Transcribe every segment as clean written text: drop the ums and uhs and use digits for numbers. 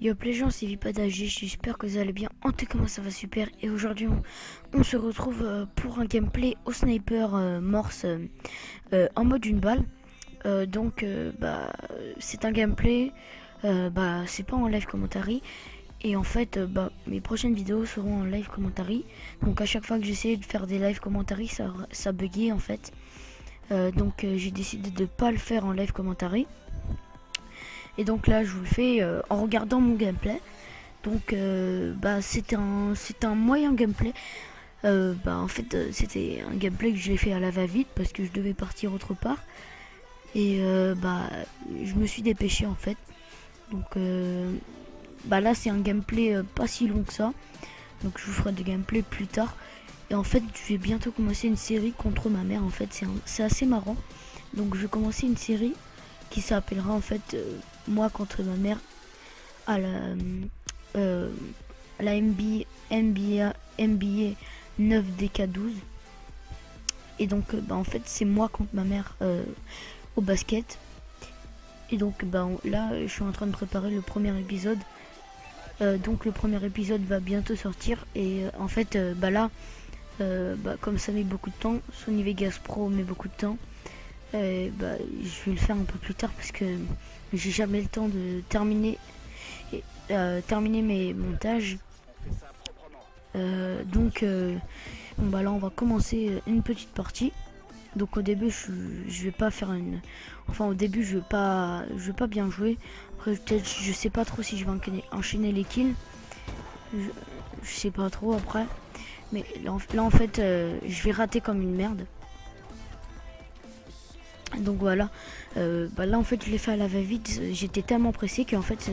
Yo les gens, c'est Vipada, j'espère que vous allez bien. En tout cas, moi ça va super. Et aujourd'hui, on se retrouve pour un gameplay au sniper morse en mode une balle. C'est un gameplay, c'est pas en live commentary. Et en fait, mes prochaines vidéos seront en live commentary. Donc à chaque fois que j'essayais de faire des live commentary, ça buguait en fait. J'ai décidé de pas le faire en live commentary. Et donc là je vous le fais en regardant mon gameplay. C'est un moyen gameplay. C'était un gameplay que j'ai fait à la va-vite parce que je devais partir autre part. Et je me suis dépêché en fait. Là c'est un gameplay pas si long que ça. Donc je vous ferai des gameplays plus tard. Et en fait je vais bientôt commencer une série contre ma mère. En fait c'est assez marrant. Donc je vais commencer une série qui s'appellera en fait moi contre ma mère à la NBA 9DK12. Et donc en fait c'est moi contre ma mère au basket. Et donc là je suis en train de préparer le premier épisode. Donc le premier épisode va bientôt sortir. Et comme ça met beaucoup de temps, Sony Vegas Pro met beaucoup de temps. Je vais le faire un peu plus tard parce que j'ai jamais le temps de terminer mes montages. Là on va commencer une petite partie. Donc au début je vais pas faire au début je vais pas bien jouer. Après peut-être je sais pas trop si je vais enchaîner les kills. Je sais pas trop après. Mais là en fait je vais rater comme une merde. Donc voilà, là en fait je l'ai fait à la va-vite, j'étais tellement pressé qu'en fait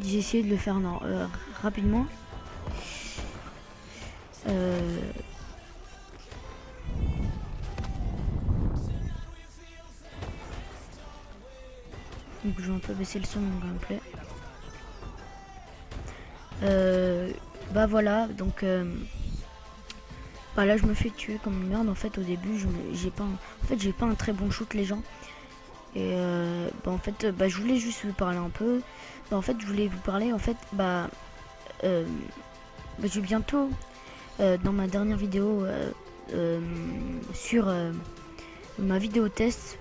j'ai essayé de le faire rapidement. Donc je vais un peu baisser le son de mon gameplay. Là je me fais tuer comme une merde. En fait au début j'ai pas un très bon shoot les gens. Et je voulais juste vous parler un peu. Je voulais vous parler je vais bientôt dans ma dernière vidéo sur ma vidéo test.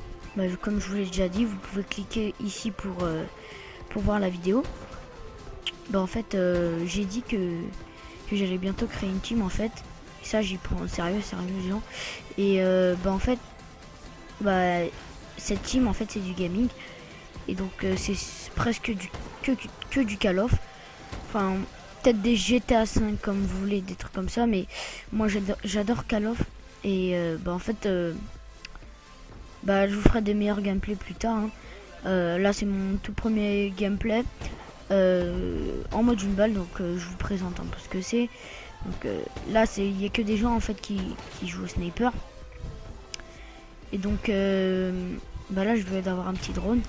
Comme je vous l'ai déjà dit, vous pouvez cliquer ici pour voir la vidéo. J'ai dit que j'allais bientôt créer une team en fait. Et ça j'y prends sérieux les gens. Et cette team en fait c'est du gaming. Et donc c'est presque que du Call of. Enfin peut-être des GTA 5 comme vous voulez, des trucs comme ça. Mais moi j'adore Call of. Et je vous ferai des meilleurs gameplays plus tard. Là c'est mon tout premier gameplay en mode une balle. Donc je vous présente un peu ce que c'est. Donc là il n'y a que des gens en fait qui jouent au sniper. Et donc là je vais avoir un petit drone.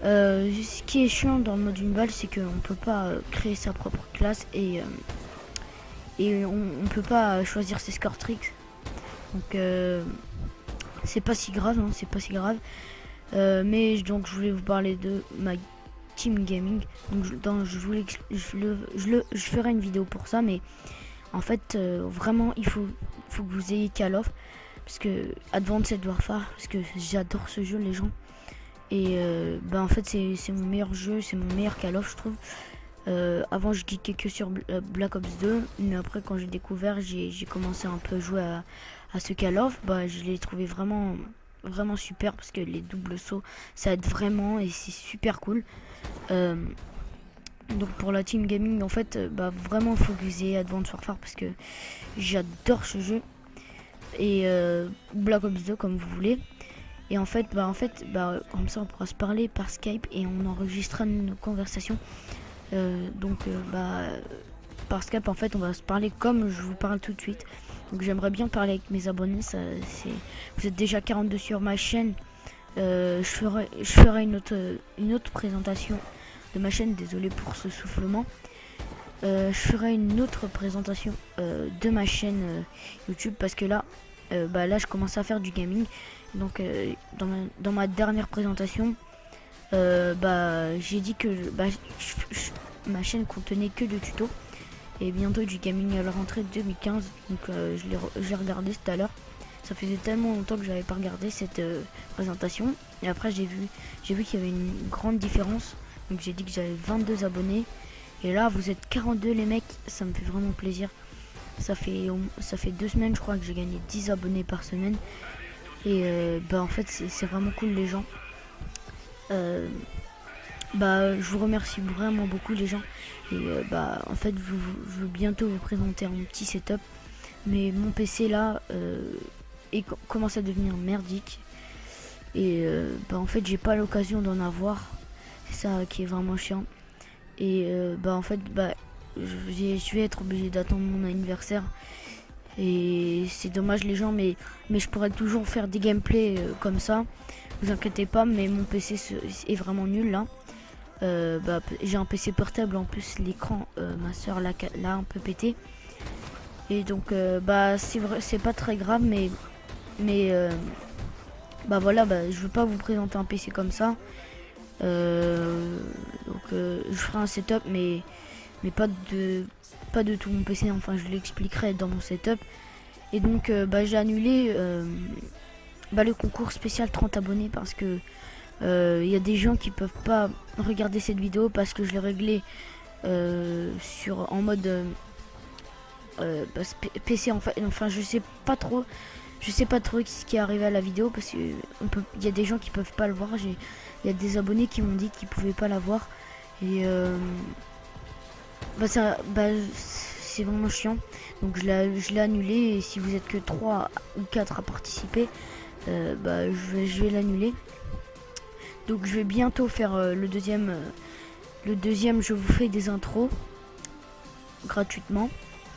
Ce qui est chiant dans le mode une balle, c'est qu'on peut pas créer sa propre classe et on peut pas choisir ses score tricks. Donc c'est pas si grave, c'est pas si grave. Mais donc je voulais vous parler de ma team gaming. Donc je ferai une vidéo pour ça, mais en fait vraiment il faut que vous ayez Call of. Parce que Advanced Warfare, parce que j'adore ce jeu les gens. Et en fait c'est mon meilleur jeu, c'est mon meilleur Call of je trouve. Avant je geekais que sur Black Ops 2, mais après quand j'ai découvert, j'ai commencé un peu à jouer à ce Call of. Je l'ai trouvé vraiment super parce que les doubles sauts ça aide vraiment et c'est super cool. Donc pour la team gaming en fait vraiment faut que vous ayez Advanced Warfare parce que j'adore ce jeu. Et Black Ops 2 comme vous voulez. Et en fait comme ça on pourra se parler par Skype et on enregistrera une conversation. Par Skype en fait on va se parler comme je vous parle tout de suite. Donc j'aimerais bien parler avec mes abonnés. Vous êtes déjà 42 sur ma chaîne. Je ferai une autre présentation de ma chaîne. Désolé pour ce soufflement. Je ferai une autre présentation de ma chaîne YouTube parce que là je commence à faire du gaming. Donc dans ma dernière présentation j'ai dit que ma chaîne contenait que de tutos et bientôt du gaming à la rentrée 2015. Donc j'ai regardé tout à l'heure. Ça faisait tellement longtemps que j'avais pas regardé cette présentation. Et après j'ai vu qu'il y avait une grande différence. Donc j'ai dit que j'avais 22 abonnés. Et là vous êtes 42 les mecs. Ça me fait vraiment plaisir. Ça fait 2 semaines je crois que j'ai gagné 10 abonnés par semaine. Et en fait c'est vraiment cool les gens. Je vous remercie vraiment beaucoup les gens. Et en fait je veux bientôt vous présenter un petit setup. Mais mon PC là commence à devenir merdique. Et en fait j'ai pas l'occasion d'en avoir. C'est ça qui est vraiment chiant. Et en fait je vais être obligé d'attendre mon anniversaire. Et c'est dommage les gens, mais je pourrais toujours faire des gameplays comme ça. Vous inquiétez pas, mais mon PC est vraiment nul là. J'ai un PC portable en plus, l'écran ma soeur l'a un peu pété. Et donc c'est vrai, c'est pas très grave, mais voilà, je veux pas vous présenter un PC comme ça. Je ferai un setup, mais pas de tout mon PC. Enfin, je l'expliquerai dans mon setup. Et donc j'ai annulé le concours spécial 30 abonnés parce que y a des gens qui peuvent pas regarder cette vidéo parce que je l'ai réglé en mode PC. Enfin je sais pas trop ce qui est arrivé à la vidéo parce que y a des gens qui peuvent pas le voir. Il y a des abonnés qui m'ont dit qu'ils pouvaient pas la voir. Et c'est vraiment chiant. Donc je l'ai annulé. Et si vous êtes que 3 ou 4 à participer, je vais l'annuler. Donc je vais bientôt faire le deuxième. Je vous fais des intros gratuitement.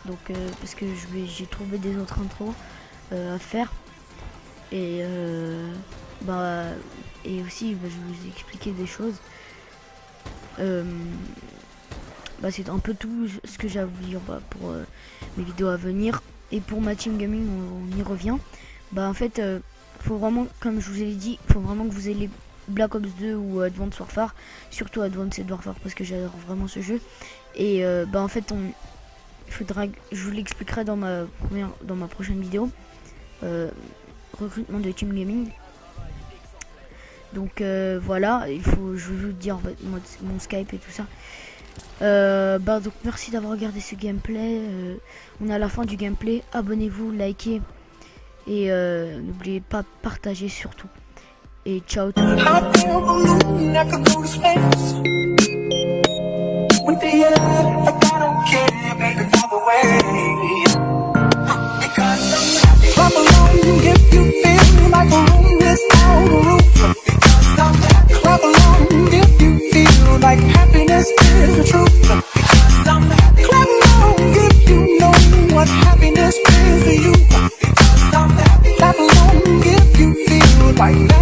Donc parce que j'ai trouvé des autres intros à faire. Et aussi je vais vous expliquer des choses. C'est un peu tout ce que j'ai à vous dire pour mes vidéos à venir. Et pour ma team gaming, on y revient. En fait, faut vraiment, comme je vous ai dit, faut vraiment que vous ayez Black Ops 2 ou Advanced Warfare. Surtout Advanced Warfare parce que j'adore vraiment ce jeu. Et en fait, je vous l'expliquerai dans ma prochaine vidéo. Recrutement de team gaming. Donc voilà, je vais vous dire en fait, mon Skype et tout ça. Donc merci d'avoir regardé ce gameplay. On est à la fin du gameplay. Abonnez-vous, likez et n'oubliez pas de partager surtout. Et ciao tout le Clap along if you feel like happiness is the truth. Clap along if you know what happiness is to you. Clap along if you feel like